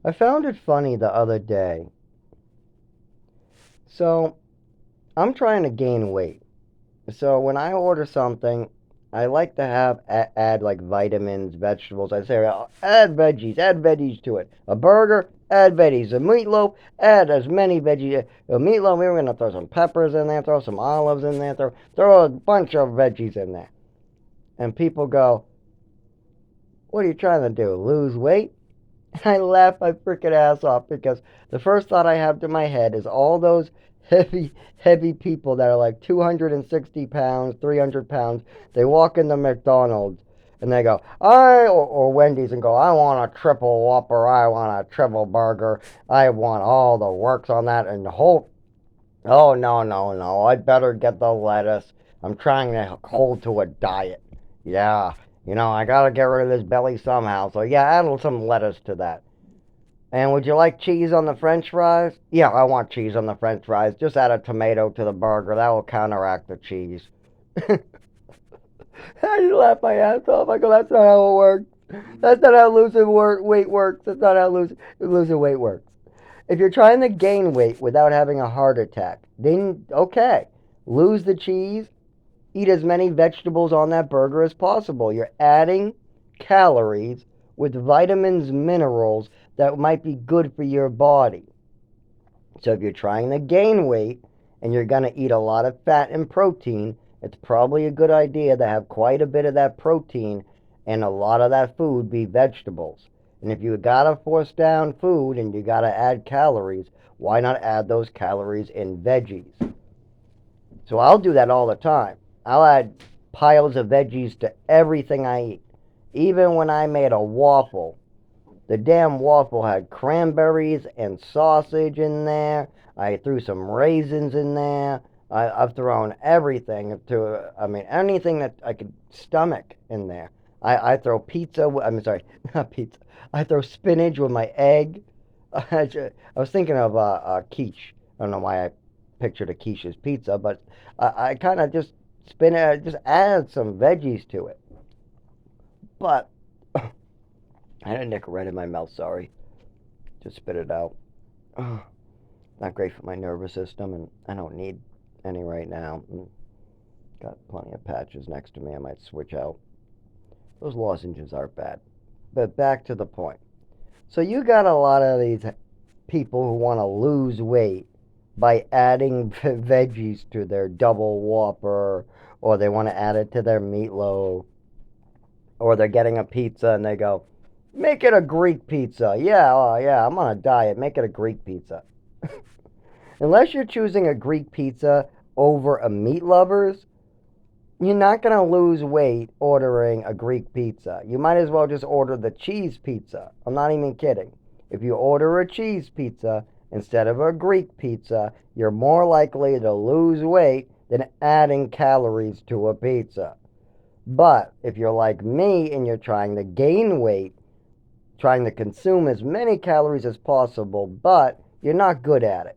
I found it funny the other day. So, I'm trying to gain weight. So, when I order something, I like to have add like vitamins, vegetables. I say add veggies to it. A burger, add veggies. A meatloaf, add as many veggies. A meatloaf, we're gonna throw some peppers in there, throw some olives in there, throw a bunch of veggies in there. And people go, "What are you trying to do? Lose weight?" I laugh my freaking ass off because the first thought I have to my head is all those heavy people that are like 260 pounds, 300 pounds. They walk into McDonald's and they go, or Wendy's and go, I want a triple whopper, I want a triple burger, I want all the works on that and the whole, oh, no, no, no, I'd better get the lettuce. I'm trying to hold to a diet. Yeah, I gotta get rid of this belly somehow. So yeah, add some lettuce to that. And would you like cheese on the french fries? Yeah, I want cheese on the french fries. Just add a tomato to the burger. That will counteract the cheese. I just laugh my ass off. I go, that's not how it works. That's not how losing weight works. That's not how losing weight works. If you're trying to gain weight without having a heart attack, then okay, lose the cheese, eat as many vegetables on that burger as possible. You're adding calories with vitamins, minerals that might be good for your body. So if you're trying to gain weight and you're going to eat a lot of fat and protein, it's probably a good idea to have quite a bit of that protein and a lot of that food be vegetables. And if you gotta force down food and you gotta add calories, why not add those calories in veggies? So I'll do that all the time. I'll add piles of veggies to everything I eat. Even when I made a waffle, the damn waffle had cranberries and sausage in there. I threw some raisins in there. I've thrown everything I mean, anything that I could stomach in there. I throw pizza, I'm sorry, not pizza. I throw spinach with my egg. I was thinking of quiche. I don't know why I pictured a quiche as pizza, but I kind of just just add some veggies to it. But I had a nickel right in my mouth, sorry. Just spit it out. Not great for my nervous system, and I don't need any right now. Got plenty of patches next to me I might switch out. Those lozenges aren't bad. But back to the point. So you got a lot of these people who want to lose weight by adding veggies to their double whopper, or they want to add it to their meatloaf, or they're getting a pizza and they go, make it a Greek pizza. Yeah, oh yeah, I'm on a diet. Make it a Greek pizza. Unless you're choosing a Greek pizza over a meat lovers, you're not going to lose weight ordering a Greek pizza. You might as well just order the cheese pizza. I'm not even kidding. If you order a cheese pizza instead of a Greek pizza, you're more likely to lose weight than adding calories to a pizza. But if you're like me and you're trying to gain weight, trying to consume as many calories as possible, but you're not good at it.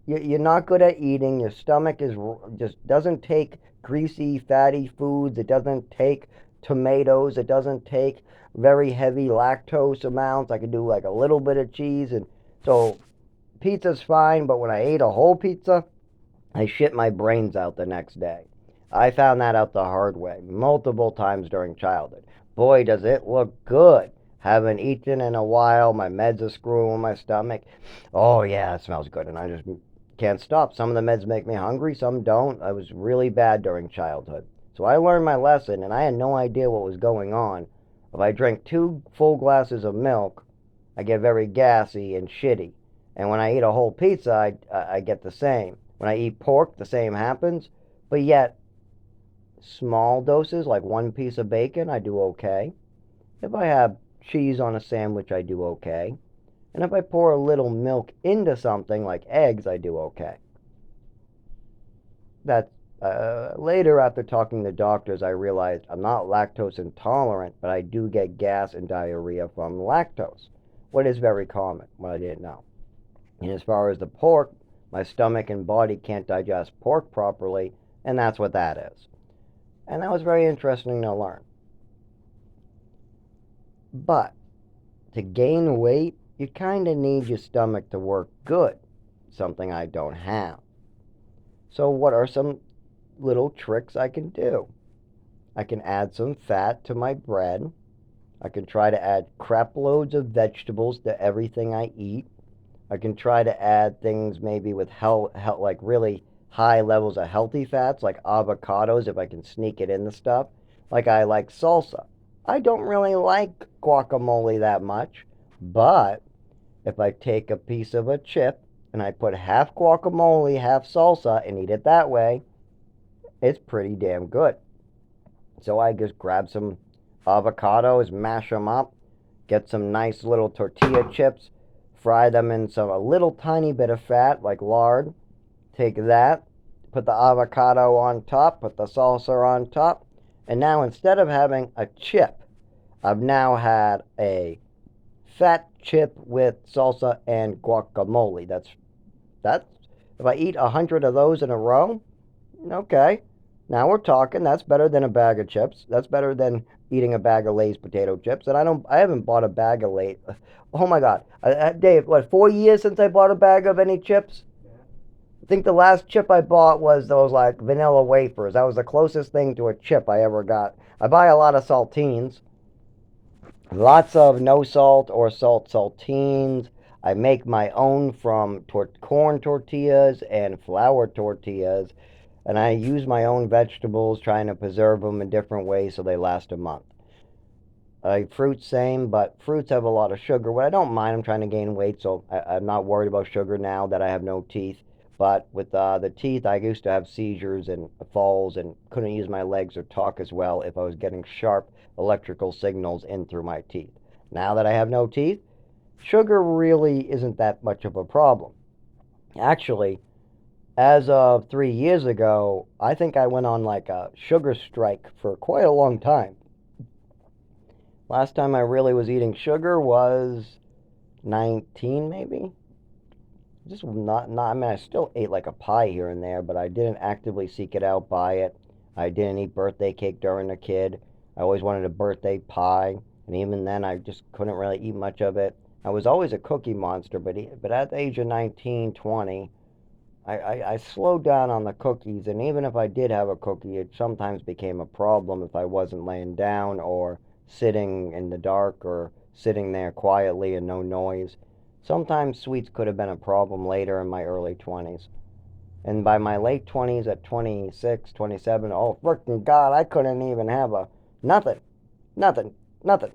You're not good at eating. Your stomach is just doesn't take greasy, fatty foods. It doesn't take tomatoes. It doesn't take very heavy lactose amounts. I can do like a little bit of cheese, and so pizza's fine. But when I ate a whole pizza, I shit my brains out the next day. I found that out the hard way multiple times during childhood. Boy, does it look good. Haven't eaten in a while. My meds are screwing my stomach. Oh, yeah, it smells good. And I just can't stop. Some of the meds make me hungry, some don't. I was really bad during childhood. So I learned my lesson, and I had no idea what was going on. If I drink 2 full glasses of milk, I get very gassy and shitty. And when I eat a whole pizza, I get the same. When I eat pork, the same happens. But yet, small doses, like 1 piece of bacon, I do okay. If I have cheese on a sandwich, I do okay. And if I pour a little milk into something like eggs, I do okay. That later, after talking to doctors, I realized I'm not lactose intolerant, but I do get gas and diarrhea from lactose, what is very common, what I didn't know. And as far as the pork, my stomach and body can't digest pork properly, and that's what that is. And that was very interesting to learn. But to gain weight, you kind of need your stomach to work good, something I don't have. So, what are some little tricks I can do? I can add some fat to my bread. I can try to add crap loads of vegetables to everything I eat. I can try to add things maybe with like really high levels of healthy fats, like avocados, if I can sneak it in the stuff. Like I like salsa. I don't really like guacamole that much, but if I take a piece of a chip and I put half guacamole, half salsa, and eat it that way, it's pretty damn good. So I just grab some avocados, mash them up, get some nice little tortilla chips, fry them in a little tiny bit of fat like lard. Take that, put the avocado on top, put the salsa on top, and now instead of having a chip, I've now had a fat chip with salsa and guacamole. That's if I eat 100 of those in a row, okay. Now we're talking. That's better than a bag of chips. That's better than eating a bag of Lay's potato chips. And I haven't bought a bag of Lay's. Oh my God, Dave, what, 4 years since I bought a bag of any chips? I think the last chip I bought was those like vanilla wafers. That was the closest thing to a chip I ever got. I buy a lot of saltines, lots of no salt or salt saltines. I make my own from corn tortillas and flour tortillas, and I use my own vegetables, trying to preserve them in different ways so they last a month. Fruits, same, but fruits have a lot of sugar. What I don't mind, I'm trying to gain weight, so I'm not worried about sugar now that I have no teeth. But with the teeth, I used to have seizures and falls and couldn't use my legs or talk as well if I was getting sharp electrical signals in through my teeth. Now that I have no teeth, sugar really isn't that much of a problem. Actually, as of 3 years ago, I think I went on like a sugar strike for quite a long time. Last time I really was eating sugar was 19, maybe. Just not. I mean, I still ate like a pie here and there, but I didn't actively seek it out, buy it. I didn't eat birthday cake during a kid. I always wanted a birthday pie, and even then, I just couldn't really eat much of it. I was always a cookie monster, but at the age of 19, 20, I slowed down on the cookies, and even if I did have a cookie, it sometimes became a problem if I wasn't laying down or sitting in the dark or sitting there quietly and no noise. Sometimes sweets could have been a problem later in my early 20s. And by my late 20s, at 26, 27, oh, freaking God, I couldn't even have a nothing, nothing, nothing.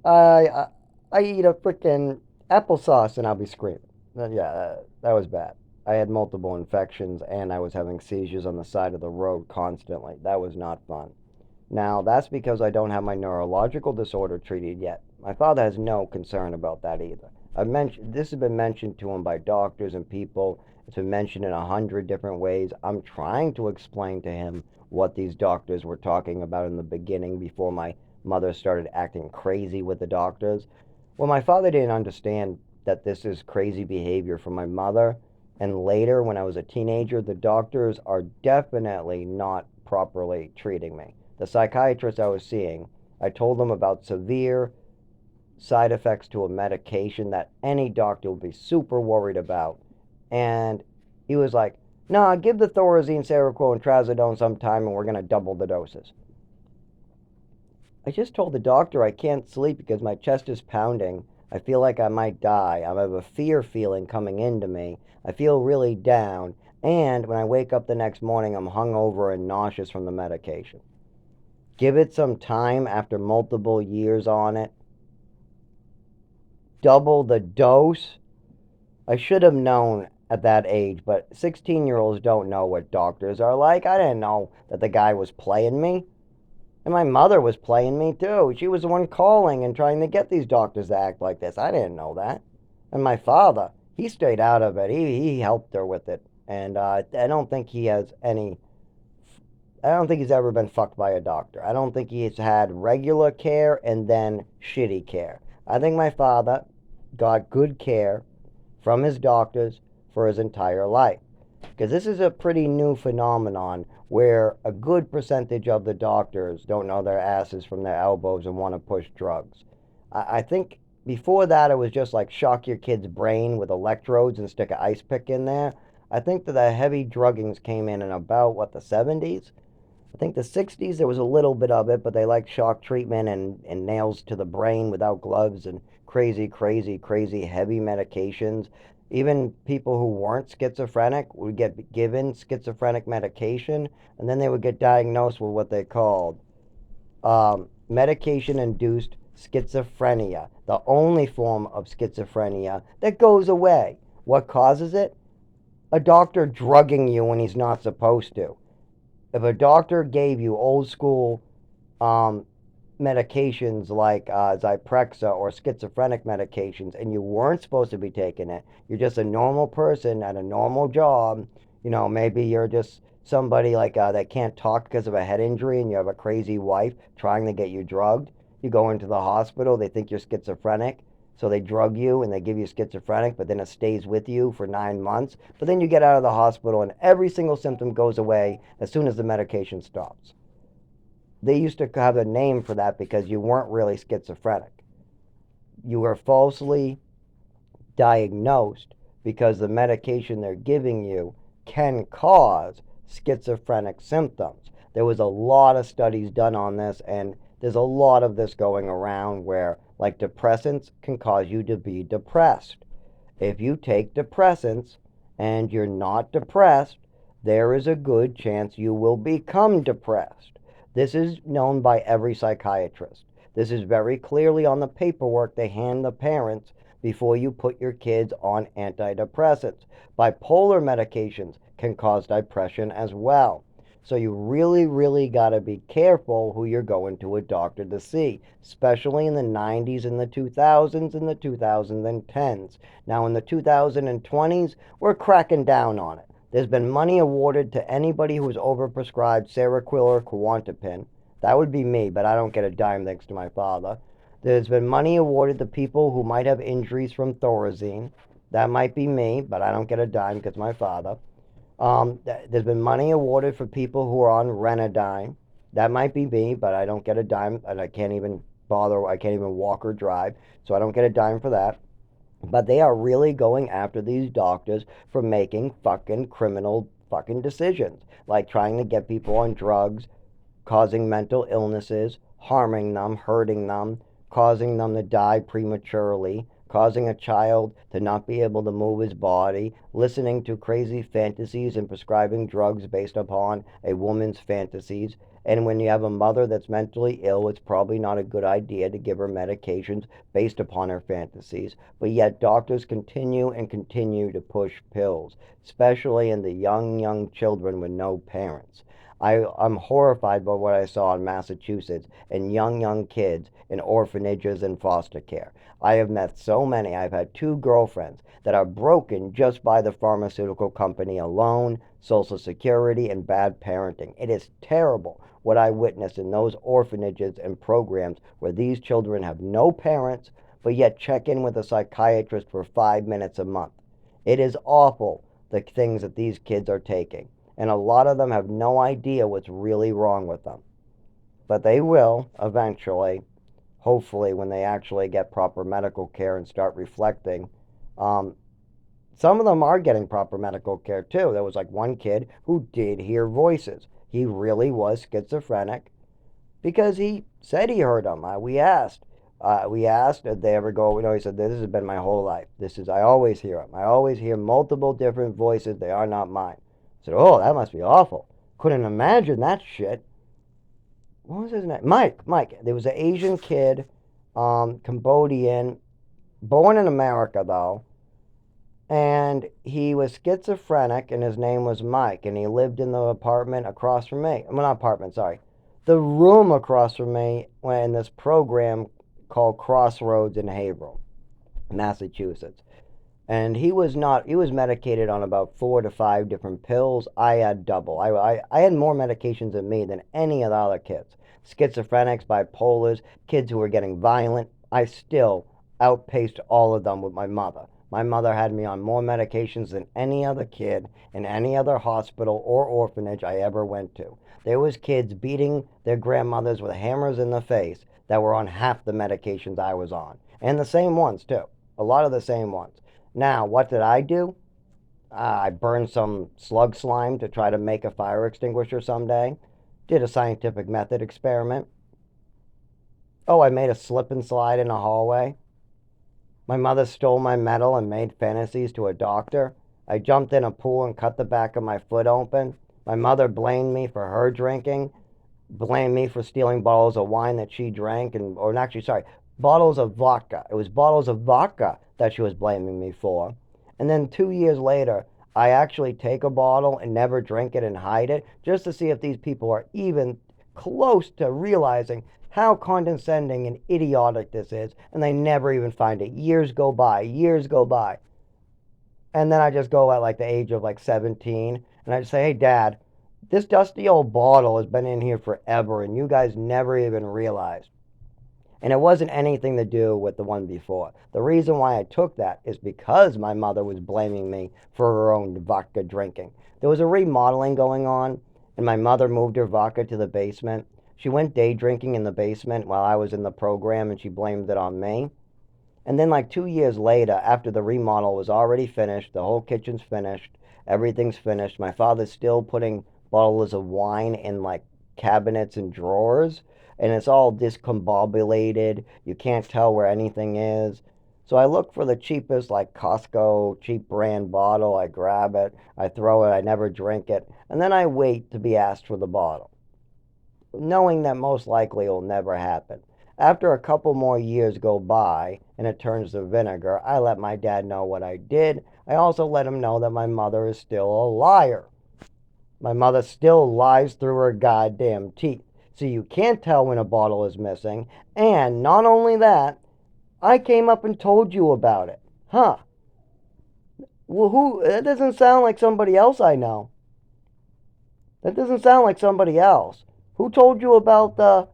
I, I eat a freaking applesauce and I'll be screaming. Yeah, that was bad. I had multiple infections and I was having seizures on the side of the road constantly. That was not fun. Now, that's because I don't have my neurological disorder treated yet. My father has no concern about that either. This has been mentioned to him by doctors and people. It's been mentioned in 100 different ways. I'm trying to explain to him what these doctors were talking about in the beginning before my mother started acting crazy with the doctors. Well, my father didn't understand that this is crazy behavior from my mother. And later, when I was a teenager, the doctors are definitely not properly treating me. The psychiatrist I was seeing, I told them about severe side effects to a medication that any doctor would be super worried about. And he was like, "Nah, give the Thorazine, Seroquel, and Trazodone sometime and we're going to double the doses." I just told the doctor I can't sleep because my chest is pounding. I feel like I might die. I have a fear feeling coming into me. I feel really down. And when I wake up the next morning, I'm hungover and nauseous from the medication. Give it some time after multiple years on it. Double the dose. I should have known at that age, but 16-year-olds don't know what doctors are like. I didn't know that the guy was playing me. And my mother was playing me too. She was the one calling and trying to get these doctors to act like this. I didn't know that. And my father, he stayed out of it. He helped her with it. And I don't think he has any. I don't think he's ever been fucked by a doctor. I don't think he's had regular care and then shitty care. I think my father got good care from his doctors for his entire life. Because this is a pretty new phenomenon where a good percentage of the doctors don't know their asses from their elbows and want to push drugs. I think before that it was just like shock your kid's brain with electrodes and stick an ice pick in there. I think that the heavy druggings came in about what, the 70s. I think the 60s there was a little bit of it, but they like shock treatment and nails to the brain without gloves and crazy, crazy, crazy heavy medications. Even people who weren't schizophrenic would get given schizophrenic medication, and then they would get diagnosed with what they called medication induced schizophrenia, the only form of schizophrenia that goes away. What causes it? A doctor drugging you when he's not supposed to. If a doctor gave you old school um, medications like Zyprexa or schizophrenic medications and you weren't supposed to be taking it, you're just a normal person at a normal job, maybe you're just somebody like that can't talk because of a head injury and you have a crazy wife trying to get you drugged. You go into the hospital, they think you're schizophrenic. So they drug you and they give you schizophrenic, but then it stays with you for 9 months. But then you get out of the hospital and every single symptom goes away as soon as the medication stops. They used to have a name for that because you weren't really schizophrenic. You were falsely diagnosed because the medication they're giving you can cause schizophrenic symptoms. There was a lot of studies done on this, and there's a lot of this going around where, like, depressants can cause you to be depressed. If you take depressants and you're not depressed, there is a good chance you will become depressed. This is known by every psychiatrist. This is very clearly on the paperwork they hand the parents before you put your kids on antidepressants. Bipolar medications can cause depression as well. So you really, really got to be careful who you're going to a doctor to see, especially in the 90s and the 2000s and the 2010s. Now, in the 2020s, we're cracking down on it. There's been money awarded to anybody who was overprescribed Seroquel or Quantipin. That would be me, but I don't get a dime thanks to my father. There's been money awarded to people who might have injuries from Thorazine. That might be me, but I don't get a dime because my father. There's been money awarded for people who are on Renadine. That might be me, but I don't get a dime, and I can't even bother. I can't even walk or drive, so I don't get a dime for that. But they are really going after these doctors for making fucking criminal fucking decisions, like trying to get people on drugs, causing mental illnesses, harming them, hurting them, causing them to die prematurely, causing a child to not be able to move his body, listening to crazy fantasies and prescribing drugs based upon a woman's fantasies. And when you have a mother that's mentally ill, it's probably not a good idea to give her medications based upon her fantasies. But yet doctors continue and continue to push pills, especially in the young, young children with no parents. I'm horrified by what I saw in Massachusetts and young, young kids in orphanages and foster care. I have met so many. I've had two girlfriends that are broken just by the pharmaceutical company alone, Social Security, and bad parenting. It is terrible what I witnessed in those orphanages and programs where these children have no parents, but yet check in with a psychiatrist for 5 minutes a month. It is awful, the things that these kids are taking, and a lot of them have no idea what's really wrong with them. But they will eventually, hopefully, when they actually get proper medical care and start reflecting. Um, some of them are getting proper medical care too. There was like one kid who did hear voices. He really was schizophrenic because he said he heard them. We asked, did they ever go? He said, this has been my whole life. I always hear them. I always hear multiple different voices. They are not mine. I said, oh, that must be awful. Couldn't imagine that shit. What was his name? Mike. There was an Asian kid, Cambodian, born in America though, and he was schizophrenic, and his name was Mike, and he lived in the apartment across from me. Well, not apartment, sorry, the room across from me in this program called Crossroads in Haverhill, Massachusetts. And he was medicated on about 4 to 5 different pills. I had double. I had more medications in me than any of the other kids. Schizophrenics, bipolars, kids who were getting violent. I still outpaced all of them with my mother. My mother had me on more medications than any other kid in any other hospital or orphanage I ever went to. There was kids beating their grandmothers with hammers in the face that were on half the medications I was on. And the same ones, too. A lot of the same ones. Now, what did I do? I burned some slug slime to try to make a fire extinguisher someday. Did a scientific method experiment. Oh, I made a slip and slide in a hallway. My mother stole my medal and made fantasies to a doctor. I jumped in a pool and cut the back of my foot open. My mother blamed me for her drinking, blamed me for stealing bottles of wine that she drank, or actually, sorry, bottles of vodka. It was bottles of vodka that she was blaming me for. And then 2 years later, I actually take a bottle and never drink it and hide it just to see if these people are even close to realizing how condescending and idiotic this is, and they never even find it. Years go by, years go by. And then I just go at like the age of like 17, and I just say, hey, Dad, this dusty old bottle has been in here forever, and you guys never even realized. And it wasn't anything to do with the one before. The reason why I took that is because my mother was blaming me for her own vodka drinking. There was a remodeling going on, and my mother moved her vodka to the basement. She went day drinking in the basement while I was in the program, and she blamed it on me. And then, like 2 years later, after the remodel was already finished, the whole kitchen's finished, everything's finished, my father's still putting bottles of wine in like cabinets and drawers, and it's all discombobulated. You can't tell where anything is. So I look for the cheapest, like Costco cheap brand bottle. I grab it, I throw it, I never drink it, and then I wait to be asked for the bottle, knowing that most likely it will never happen. After a couple more years go by and it turns to vinegar, I let my dad know what I did. I also let him know that my mother is still a liar. My mother still lies through her goddamn teeth. So you can't tell when a bottle is missing. And not only that, I came up and told you about it. Huh. Well, who? That doesn't sound like somebody else I know. That doesn't sound like somebody else. Who told you about the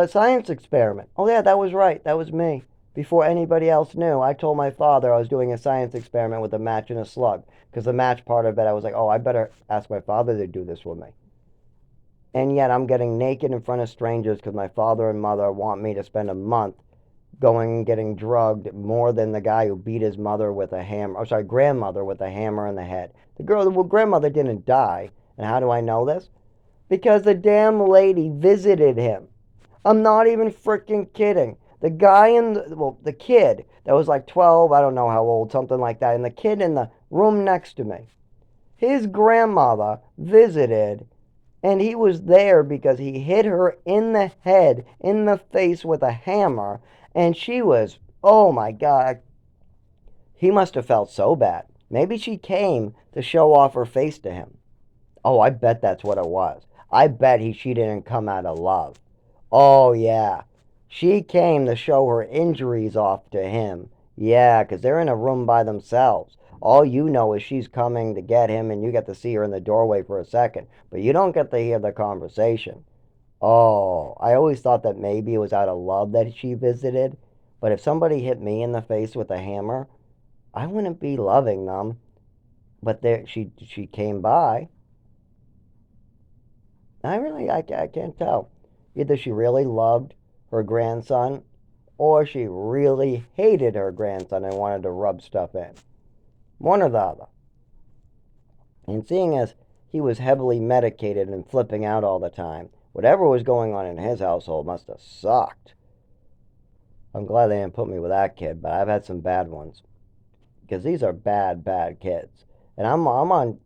science experiment? Oh, yeah, that was right. That was me. Before anybody else knew, I told my father I was doing a science experiment with a match and a slug. Because the match part of it, I was like, oh, I better ask my father to do this with me. And yet I'm getting naked in front of strangers because my father and mother want me to spend a month going and getting drugged more than the guy who beat his mother with a hammer. Oh, sorry, grandmother with a hammer in the head. The grandmother didn't die. And how do I know this? Because the damn lady visited him. I'm not even freaking kidding. The guy the kid that was like 12, I don't know how old, something like that, and the kid in the room next to me, his grandmother visited, and he was there because he hit her in the head, in the face with a hammer, and she was, oh my God, he must have felt so bad. Maybe she came to show off her face to him. Oh, I bet that's what it was. I bet she didn't come out of love. Oh, yeah. She came to show her injuries off to him. Yeah, 'cause they're in a room by themselves. All you know is she's coming to get him, and you get to see her in the doorway for a second. But you don't get to hear the conversation. Oh, I always thought that maybe it was out of love that she visited. But if somebody hit me in the face with a hammer, I wouldn't be loving them. But she came by. I can't tell. Either she really loved her grandson or she really hated her grandson and wanted to rub stuff in. One or the other. And seeing as he was heavily medicated and flipping out all the time, whatever was going on in his household must have sucked. I'm glad they didn't put me with that kid, but I've had some bad ones. Because these are bad, bad kids. And I'm on.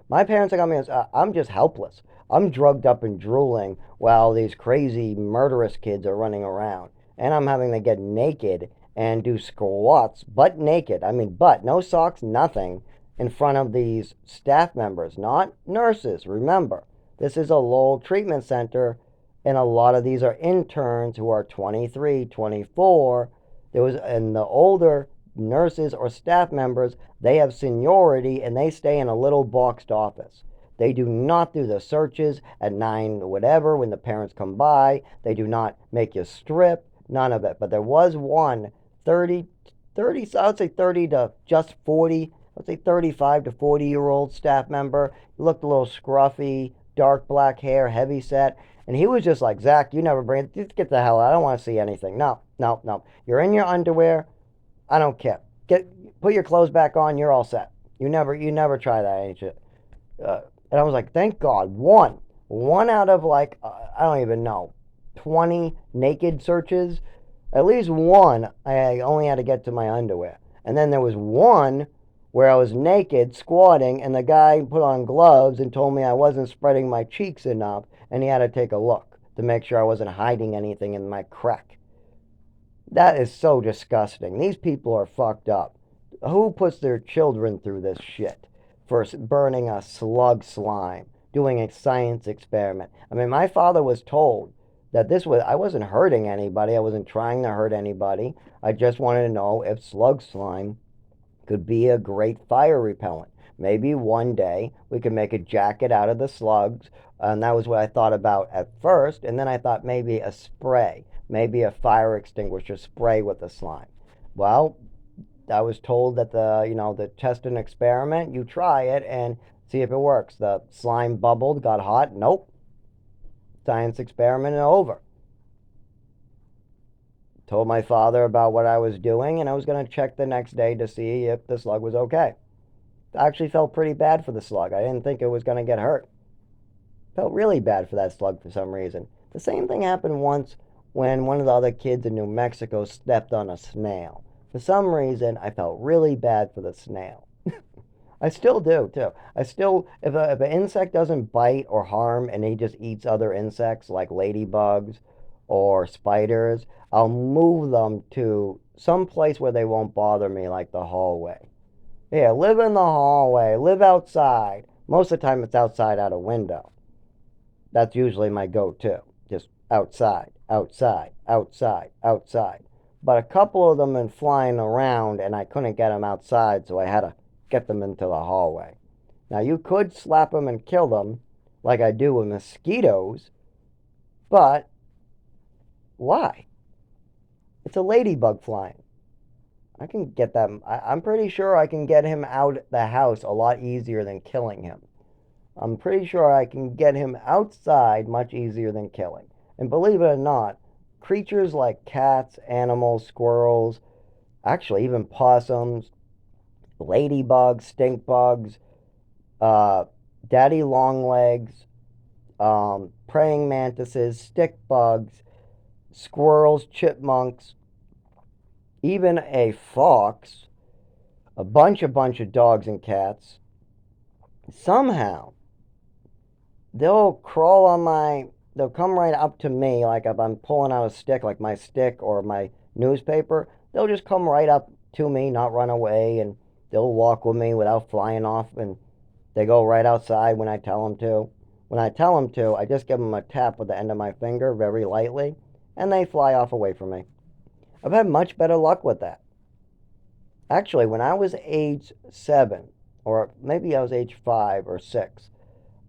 My parents got me. I'm just helpless. I'm drugged up and drooling while these crazy murderous kids are running around. And I'm having to get naked and do squats, butt naked. I mean, butt, no socks, nothing, in front of these staff members, not nurses. Remember, this is a Lowell treatment center, and a lot of these are interns who are 23, 24. And the older nurses or staff members, they have seniority and they stay in a little boxed office. They do not do the searches at 9 whatever when the parents come by. They do not make you strip, none of it. But there was one 30, I would say 30 to just 40, let's say 35 to 40-year-old staff member. He looked a little scruffy, dark black hair, heavy set. And he was just like, Zach, you never bring it. Just get the hell out. I don't want to see anything. No, no, no. You're in your underwear. I don't care. Put your clothes back on. You're all set. You never try that, ain't you? Uh, and I was like, thank God, one out of like I don't even know, 20 naked searches. At least one, I only had to get to my underwear, and then there was one where I was naked squatting, and the guy put on gloves and told me I wasn't spreading my cheeks enough, and he had to take a look to make sure I wasn't hiding anything in my crack. That is so disgusting. These people are fucked up. Who puts their children through this shit? For burning a slug slime, doing a science experiment. I mean, my father was told that I wasn't hurting anybody. I wasn't trying to hurt anybody. I just wanted to know if slug slime could be a great fire repellent. Maybe one day we could make a jacket out of the slugs. And that was what I thought about at first. And then I thought maybe a spray, maybe a fire extinguisher spray with the slime. Well, I was told that the test and experiment, you try it and see if it works. The slime bubbled, got hot. Nope. Science experiment over. Told my father about what I was doing, and I was going to check the next day to see if the slug was okay. I actually felt pretty bad for the slug. I didn't think it was going to get hurt. Felt really bad for that slug for some reason. The same thing happened once when one of the other kids in New Mexico stepped on a snail. For some reason, I felt really bad for the snail. I still do, too. If an insect doesn't bite or harm and he just eats other insects like ladybugs or spiders, I'll move them to some place where they won't bother me, like the hallway. Yeah, live in the hallway, live outside. Most of the time it's outside out a window. That's usually my go-to. Just outside, outside, outside, outside. But a couple of them been flying around and I couldn't get them outside, so I had to get them into the hallway. Now you could slap them and kill them like I do with mosquitoes, but why? It's a ladybug flying. I can get that. I'm pretty sure I can get him out the house a lot easier than killing him. I'm pretty sure I can get him outside much easier than killing. And believe it or not, creatures like cats, animals, squirrels, actually even possums, ladybugs, stink bugs, uh, daddy longlegs, praying mantises, stick bugs, squirrels, chipmunks, even a fox, a bunch of dogs and cats. Somehow, they'll come right up to me, like if I'm pulling out a stick, like my stick or my newspaper. They'll just come right up to me, not run away, and they'll walk with me without flying off, and they go right outside when I tell them to. When I tell them to, I just give them a tap with the end of my finger very lightly, and they fly off away from me. I've had much better luck with that. Actually, when I was age 7, or maybe I was age 5 or 6,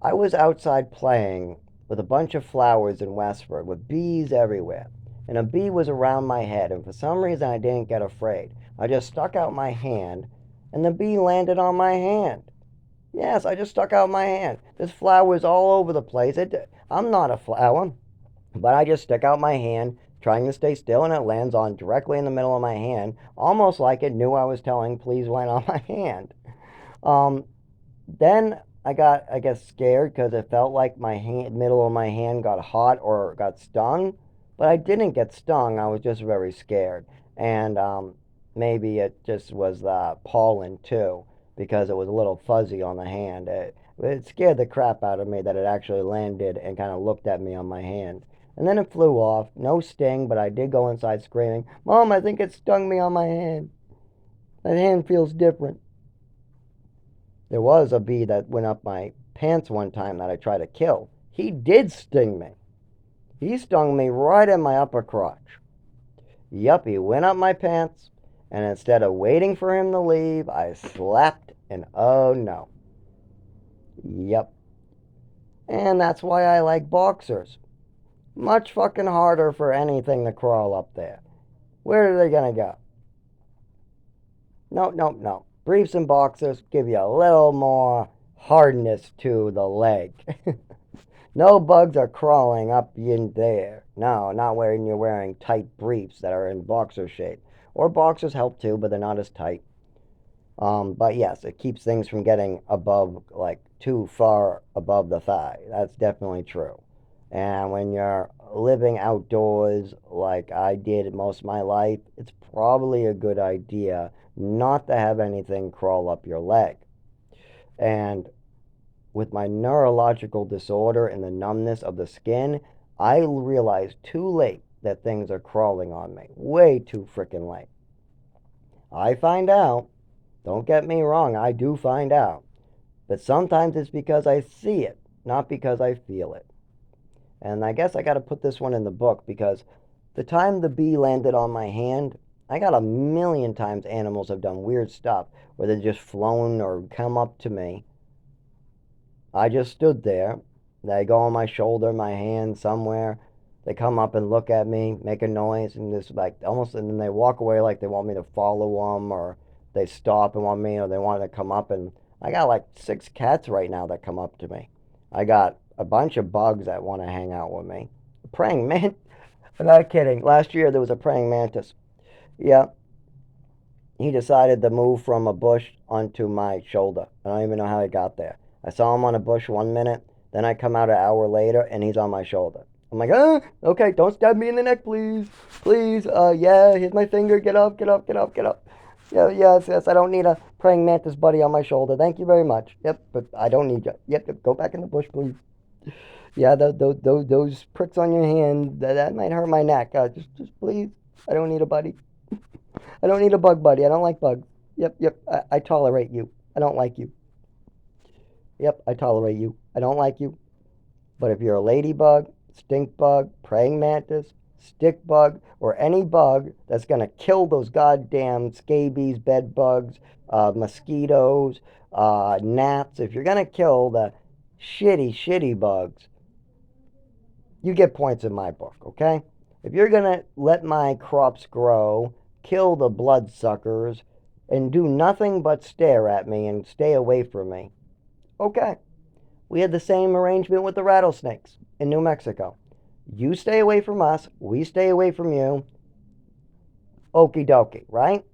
I was outside playing with a bunch of flowers in Westford with bees everywhere. And a bee was around my head, and for some reason I didn't get afraid. I just stuck out my hand, and the bee landed on my hand. Yes, I just stuck out my hand. There's flowers all over the place. I'm not a flower, but I just stick out my hand, trying to stay still, and it lands on directly in the middle of my hand, almost like it knew I was telling please land on my hand. Um, then I guess, scared because it felt like my middle of my hand got hot or got stung, but I didn't get stung. I was just very scared, and maybe it just was the pollen too, because it was a little fuzzy on the hand. It scared the crap out of me that it actually landed and kind of looked at me on my hand. And then it flew off. No sting, but I did go inside screaming, Mom, I think it stung me on my hand. My hand feels different. There was a bee that went up my pants one time that I tried to kill. He did sting me. He stung me right in my upper crotch. Yup, he went up my pants, and instead of waiting for him to leave, I slapped, and oh no. Yup. And that's why I like boxers. Much fucking harder for anything to crawl up there. Where are they gonna go? No, no, no. Briefs and boxers give you a little more hardness to the leg. No bugs are crawling up in there. No, not when you're wearing tight briefs that are in boxer shape. Or boxers help too, but they're not as tight. But yes, it keeps things from getting above, like too far above the thigh. That's definitely true. And when you're living outdoors like I did most of my life, it's probably a good idea not to have anything crawl up your leg. And with my neurological disorder and the numbness of the skin, I realized too late that things are crawling on me. Way too freaking late. I find out, don't get me wrong, I do find out. But sometimes it's because I see it, not because I feel it. And I guess I got to put this one in the book because the time the bee landed on my hand, I got a million times animals have done weird stuff where they've just flown or come up to me. I just stood there. They go on my shoulder, my hand, somewhere. They come up and look at me, make a noise, and just like almost, and then they walk away like they want me to follow them, or they stop and want me, or they want to come up. And I got like 6 cats right now that come up to me. I got a bunch of bugs that want to hang out with me. Praying man, I'm not kidding. Last year there was a praying mantis. Yeah, he decided to move from a bush onto my shoulder. I don't even know how he got there. I saw him on a bush 1 minute, then I come out an hour later and he's on my shoulder. I'm like, okay, don't stab me in the neck, please. Please, yeah, here's my finger. Get up, get up, get up, get up. Yeah, yes, yes, I don't need a praying mantis buddy on my shoulder. Thank you very much. Yep, but I don't need you. Yep, go back in the bush, please. Yeah, those pricks on your hand, that might hurt my neck. Just please. I don't need a buddy. I don't need a bug buddy. I don't like bugs. Yep, yep. I tolerate you. I don't like you. Yep, I tolerate you. I don't like you. But if you're a ladybug, stink bug, praying mantis, stick bug, or any bug that's gonna kill those goddamn scabies, bed bugs, mosquitoes, gnats, if you're gonna kill the shitty bugs, you get points in my book, okay? If you're gonna let my crops grow, kill the bloodsuckers, and do nothing but stare at me and stay away from me, okay. We had the same arrangement with the rattlesnakes in New Mexico. You stay away from us, we stay away from you. Okie dokie, right?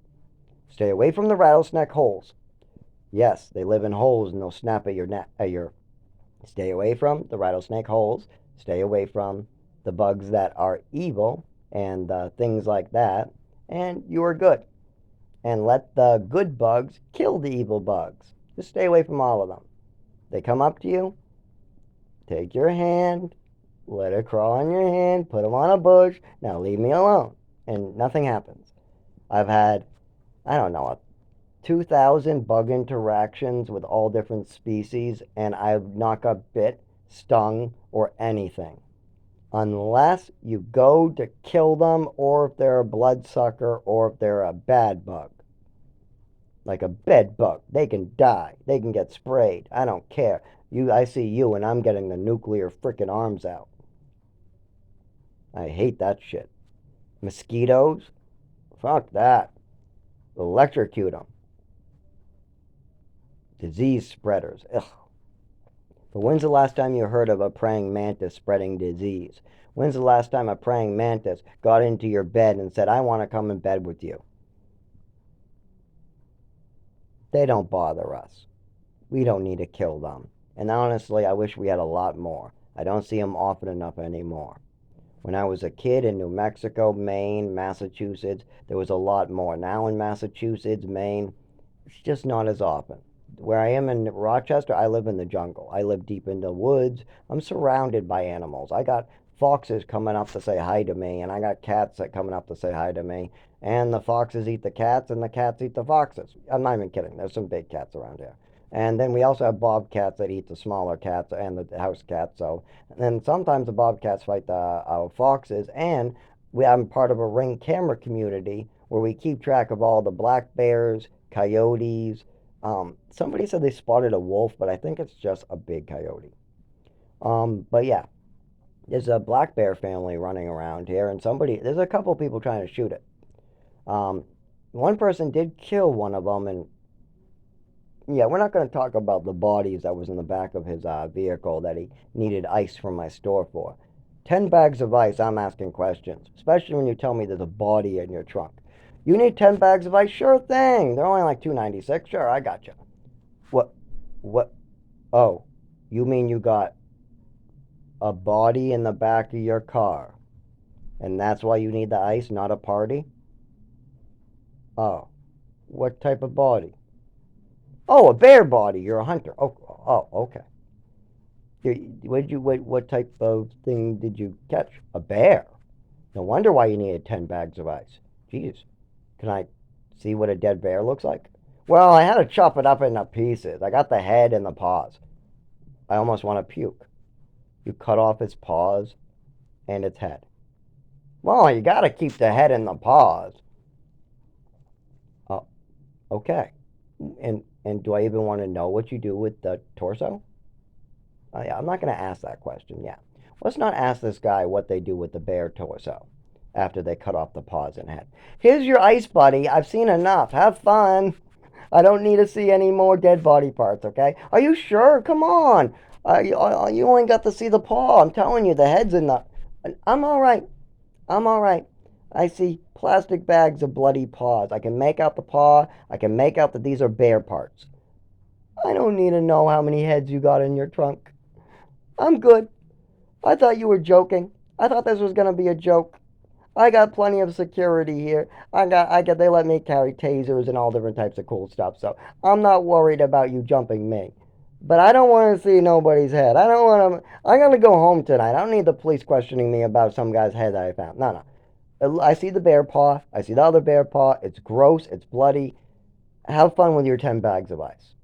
Stay away from the rattlesnake holes. Yes, they live in holes and they'll snap at your neck. Stay away from the rattlesnake holes. Stay away from the bugs that are evil and things like that. And you are good. And let the good bugs kill the evil bugs. Just stay away from all of them. They come up to you, take your hand, let it crawl on your hand, put them on a bush. Now leave me alone. And nothing happens. I've had, I don't know, 2,000 bug interactions with all different species, and I've not got bit, stung, or anything. Unless you go to kill them, or if they're a bloodsucker, or if they're a bad bug. Like a bed bug. They can die. They can get sprayed. I don't care. I see you, and I'm getting the nuclear frickin' arms out. I hate that shit. Mosquitoes? Fuck that. Electrocute them. Disease spreaders. Ugh. But when's the last time you heard of a praying mantis spreading disease? When's the last time a praying mantis got into your bed and said, I want to come in bed with you? They don't bother us. We don't need to kill them. And honestly, I wish we had a lot more. I don't see them often enough anymore. When I was a kid in New Mexico, Maine, Massachusetts, there was a lot more. Now in Massachusetts, Maine, it's just not as often. Where I am in Rochester, I live in the jungle. I live deep in the woods. I'm surrounded by animals. I got foxes coming up to say hi to me, and I got cats that coming up to say hi to me. And the foxes eat the cats, and the cats eat the foxes. I'm not even kidding. There's some big cats around here. And then we also have bobcats that eat the smaller cats and the house cats. So, and then sometimes the bobcats fight the foxes. And I'm part of a ring camera community where we keep track of all the black bears, coyotes. Somebody said they spotted a wolf, but I think it's just a big coyote. But yeah, there's a black bear family running around here, and there's a couple people trying to shoot it. Um, One person did kill one of them, and Yeah, we're not going to talk about the bodies that was in the back of his vehicle that he needed ice from my store for. 10 bags of ice, I'm asking questions, especially when you tell me there's a body in your trunk. You need 10 bags of ice? Sure thing. They're only like 2.96. Sure, I got you. What? What? Oh, you mean you got a body in the back of your car, and that's why you need the ice, not a party? Oh, what type of body? Oh, a bear body. You're a hunter. Oh, oh, okay. What type of thing did you catch? A bear. No wonder why you needed 10 bags of ice. Jeez. Can I see what a dead bear looks like? Well, I had to chop it up into pieces. I got the head and the paws. I almost want to puke. You cut off its paws and its head. Well, you gotta keep the head and the paws. Oh, okay. And do I even want to know what you do with the torso? Oh, yeah, I'm not going to ask that question. Yeah. Let's not ask this guy what they do with the bear torso after they cut off the paws and head. Here's your ice buddy. I've seen enough. Have fun. I don't need to see any more dead body parts, okay? Are you sure? Come on. You only got to see the paw. I'm telling you, the head's in the. I'm all right. I'm all right. I see plastic bags of bloody paws. I can make out the paw. I can make out that these are bear parts. I don't need to know how many heads you got in your trunk. I'm good. I thought you were joking. I thought this was gonna be a joke. I got plenty of security here. They let me carry tasers and all different types of cool stuff, so I'm not worried about you jumping me. But I don't want to see nobody's head. I don't want to. I'm gonna go home tonight. I don't need the police questioning me about some guy's head that I found. No, no. I see the bear paw. I see the other bear paw. It's gross. It's bloody. Have fun with your 10 bags of ice.